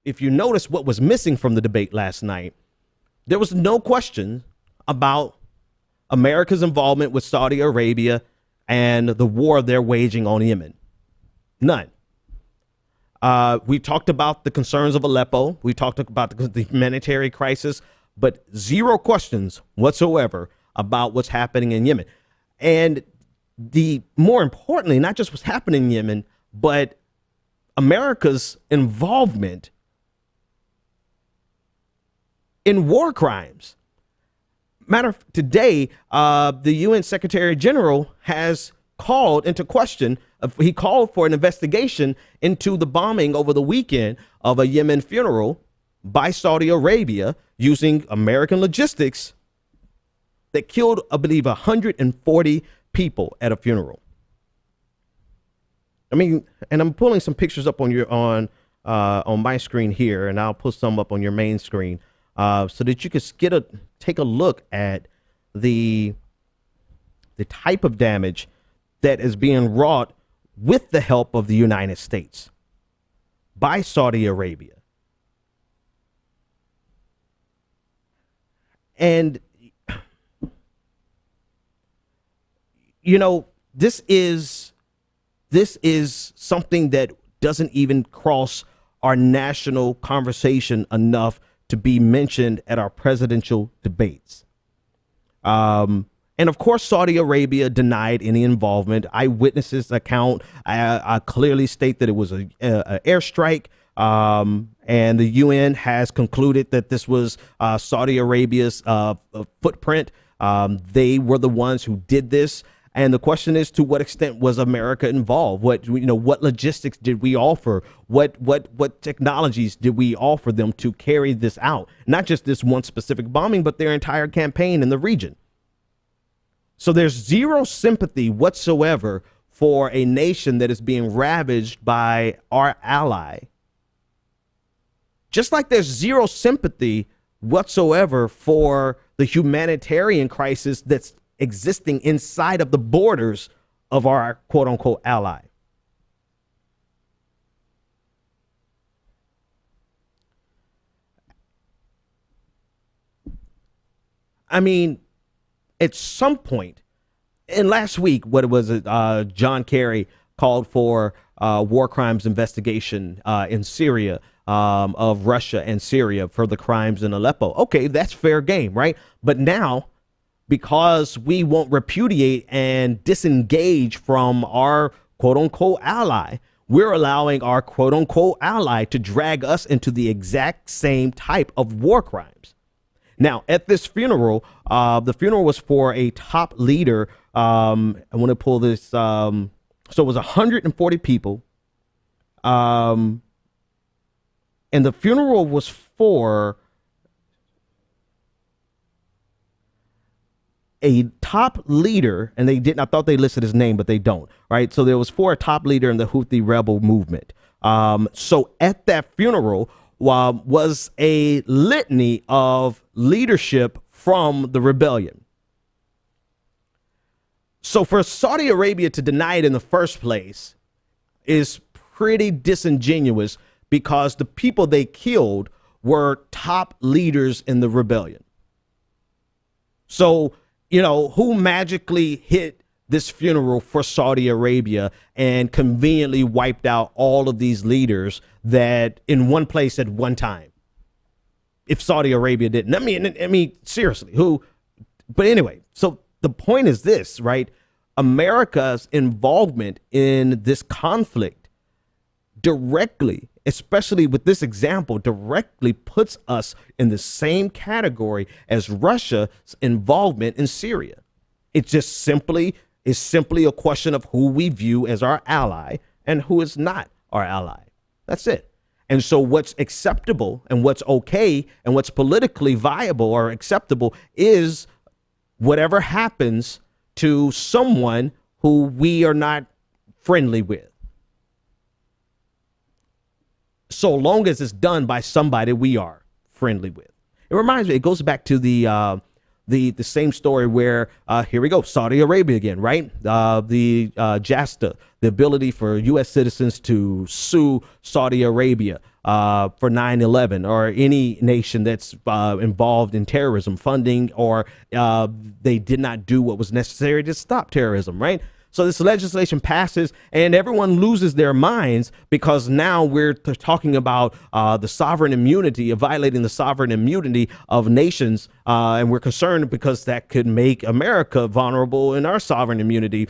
if you notice what was missing from the debate last night, there was no question about America's involvement with Saudi Arabia and the war they're waging on Yemen. None. We talked about the concerns of Aleppo. We talked about the humanitarian crisis, but zero questions whatsoever about what's happening in Yemen. And more importantly, not just what's happening in Yemen, but America's involvement in war crimes. Today, the UN Secretary General has called into question. He called for an investigation into the bombing over the weekend of a Yemen funeral by Saudi Arabia using American logistics that killed, I believe, 140 people at a funeral. I mean, and I'm pulling some pictures up on my screen here, and I'll put some up on your main screen so that you can take a look at the type of damage that is being wrought with the help of the United States by Saudi Arabia. And, you know, this is something that doesn't even cross our national conversation enough to be mentioned at our presidential debates. And of course, Saudi Arabia denied any involvement. Eyewitnesses account I clearly state that it was an airstrike. And the UN has concluded that this was Saudi Arabia's footprint. They were the ones who did this. And the question is, to what extent was America involved? What logistics did we offer? What technologies did we offer them to carry this out? Not just this one specific bombing, but their entire campaign in the region. So there's zero sympathy whatsoever for a nation that is being ravaged by our ally. Just like there's zero sympathy whatsoever for the humanitarian crisis that's existing inside of the borders of our quote unquote ally. I mean, at some point, and last week, John Kerry called for war crimes investigation in Syria of Russia and Syria for the crimes in Aleppo. Okay, that's fair game, right? But now, because we won't repudiate and disengage from our quote unquote ally, we're allowing our quote unquote ally to drag us into the exact same type of war crimes. Now, at this funeral, the funeral was for a top leader. I want to pull this. So it was 140 people. And the funeral was for a top leader, and I thought they listed his name, but they don't. Right. So there was for a top leader in the Houthi rebel movement. So at that funeral was a litany of leadership from the rebellion. So for Saudi Arabia to deny it in the first place is pretty disingenuous, because the people they killed were top leaders in the rebellion. So, who magically hit this funeral for Saudi Arabia and conveniently wiped out all of these leaders that in one place at one time? If Saudi Arabia didn't, I mean, seriously, who? But anyway, so the point is this, right? America's involvement in this conflict directly, especially with this example, directly puts us in the same category as Russia's involvement in Syria. It just simply a question of who we view as our ally and who is not our ally. That's it. And so what's acceptable and what's okay and what's politically viable or acceptable is whatever happens to someone who we are not friendly with, so long as it's done by somebody we are friendly with. It reminds me, it goes back to the the same story where here we go, Saudi Arabia again, right? The JASTA, the ability for U.S. citizens to sue Saudi Arabia for 9/11 or any nation that's involved in terrorism funding, or they did not do what was necessary to stop terrorism, right? So this legislation passes and everyone loses their minds because now we're talking about the sovereign immunity, of violating the sovereign immunity of nations. And we're concerned because that could make America vulnerable in our sovereign immunity.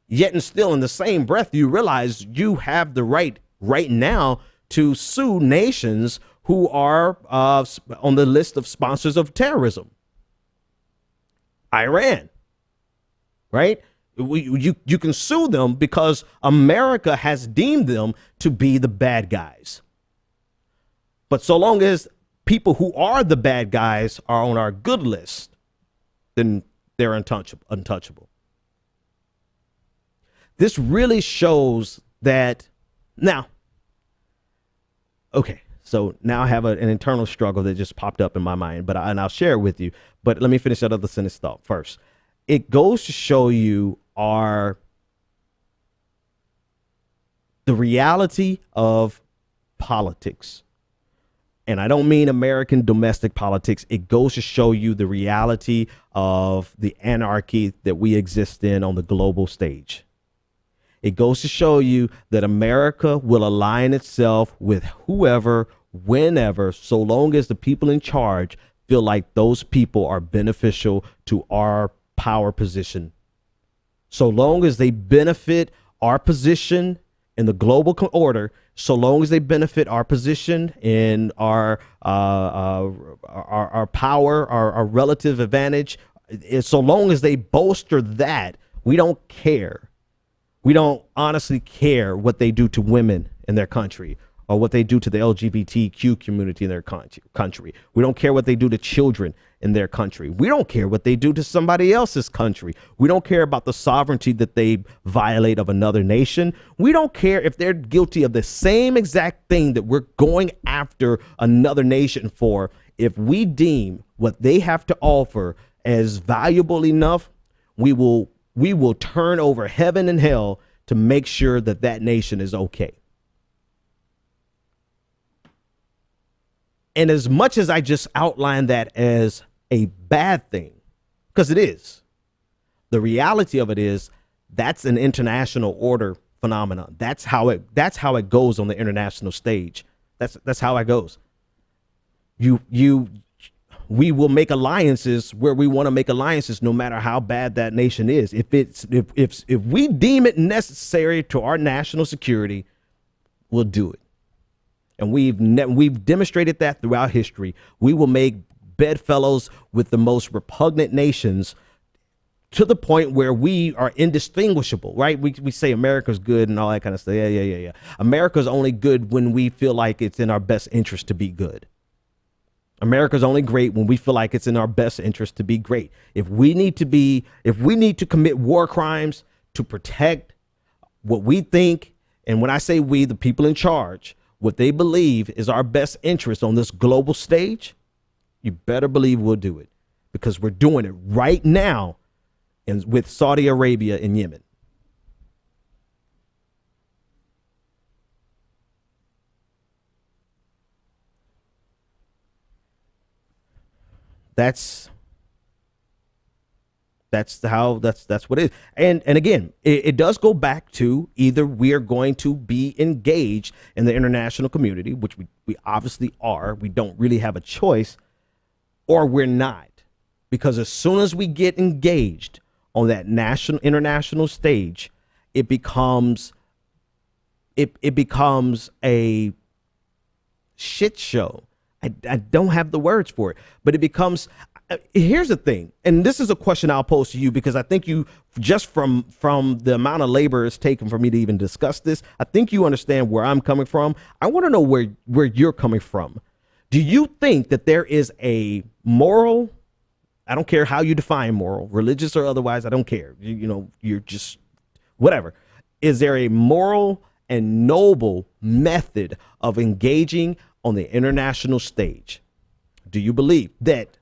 Yet and still, in the same breath, you realize you have the right now to sue nations who are on the list of sponsors of terrorism. Iran, right? You can sue them because America has deemed them to be the bad guys. But so long as people who are the bad guys are on our good list, then they're untouchable. This really shows that now. Okay, so now I have an internal struggle that just popped up in my mind, and I'll share it with you. But let me finish that other sentence thought first. It goes to show you the reality of politics. And I don't mean American domestic politics. It goes to show you the reality of the anarchy that we exist in on the global stage. It goes to show you that America will align itself with whoever, whenever, so long as the people in charge feel like those people are beneficial to our power position. So long as they benefit our position in the global order, so long as they benefit our position in our power, our relative advantage, so long as they bolster that, we don't care. We don't honestly care what they do to women in their country or what they do to the LGBTQ community in their country. We don't care what they do to children in their country. We don't care what they do to somebody else's country. We don't care about the sovereignty that they violate of another nation. We don't care if they're guilty of the same exact thing that we're going after another nation for. If we deem what they have to offer as valuable enough, we will turn over heaven and hell to make sure that that nation is okay. And as much as I just outlined that as a bad thing, because it is, the reality of it is that's an international order phenomenon. That's how it goes on the international stage. That's how it goes. We will make alliances where we want to make alliances, no matter how bad that nation is. If we deem it necessary to our national security, we'll do it. And we've demonstrated that throughout history. We will make bedfellows with the most repugnant nations to the point where we are indistinguishable, right? We say America's good and all that kind of stuff. Yeah. America's only good when we feel like it's in our best interest to be good. America's only great when we feel like it's in our best interest to be great. If we need to commit war crimes to protect what we think, and when I say we, the people in charge, what they believe is our best interest on this global stage, you better believe we'll do it, because we're doing it right now with Saudi Arabia and Yemen. That's what it is. And again, it does go back to either we are going to be engaged in the international community, which we obviously are. We don't really have a choice, or we're not. Because as soon as we get engaged on that international stage, it becomes a shit show. I don't have the words for it, but it becomes, here's the thing. And this is a question I'll pose to you, because I think you, just from the amount of labor it's taken for me to even discuss this, I think you understand where I'm coming from. I want to know where you're coming from. Do you think that there is a moral, I don't care how you define moral, religious or otherwise, I don't care. You're just whatever. Is there a moral and noble method of engaging on the international stage? Do you believe that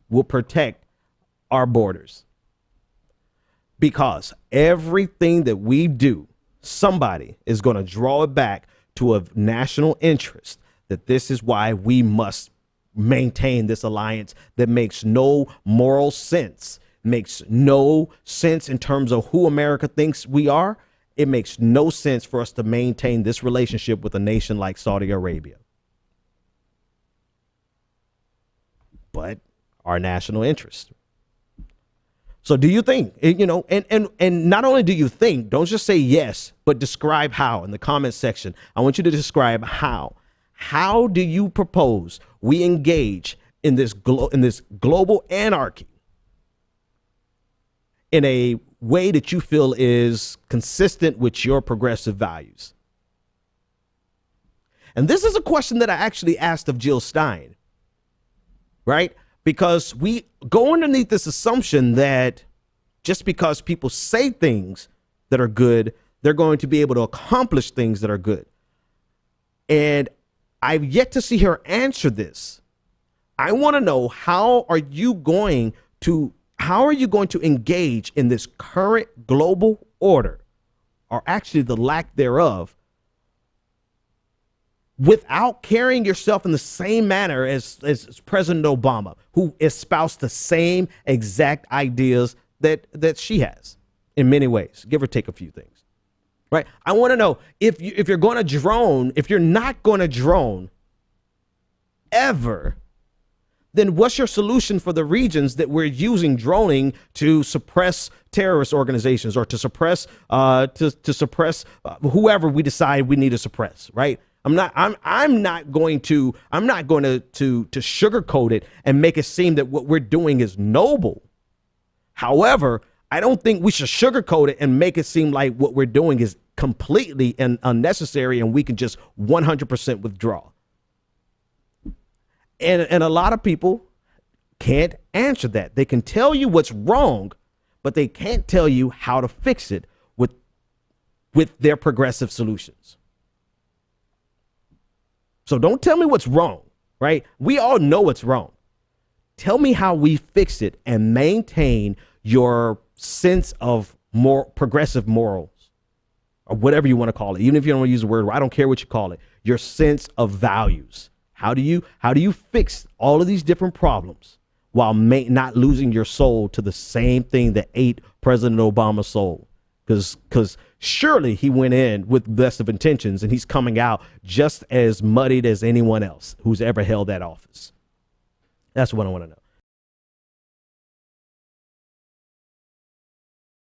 will protect our borders. Because everything that we do, somebody is going to draw it back to a national interest, that this is why we must maintain this alliance that makes no moral sense, makes no sense in terms of who America thinks we are. It makes no sense for us to maintain this relationship with a nation like Saudi Arabia. But our national interest. So do you think, and not only do you think, don't just say yes, but describe how in the comment section. I want you to describe how. How do you propose we engage in this global anarchy in a way that you feel is consistent with your progressive values? And this is a question that I actually asked of Jill Stein, right? Because we go underneath this assumption that just because people say things that are good, they're going to be able to accomplish things that are good. And I've yet to see her answer this. I want to know, how are you going to engage in this current global order, or actually the lack thereof, without carrying yourself in the same manner as President Obama, who espoused the same exact ideas that she has in many ways, give or take a few things, right? I want to know, if you're going to drone, if you're not going to drone ever, then what's your solution for the regions that we're using droning to suppress terrorist organizations, or to suppress whoever we decide we need to suppress, right? I'm not going to sugarcoat it and make it seem that what we're doing is noble. However, I don't think we should sugarcoat it and make it seem like what we're doing is completely unnecessary and we can just 100% withdraw. And a lot of people can't answer that. They can tell you what's wrong, but they can't tell you how to fix it with their progressive solutions. So don't tell me what's wrong, right? We all know what's wrong. Tell me how we fix it and maintain your sense of more progressive morals, or whatever you want to call it. Even if you don't want to use the word, I don't care what you call it, your sense of values. How do you fix all of these different problems while not losing your soul to the same thing that ate President Obama's soul? Because surely he went in with best of intentions, and he's coming out just as muddied as anyone else who's ever held that office. That's what I want to know.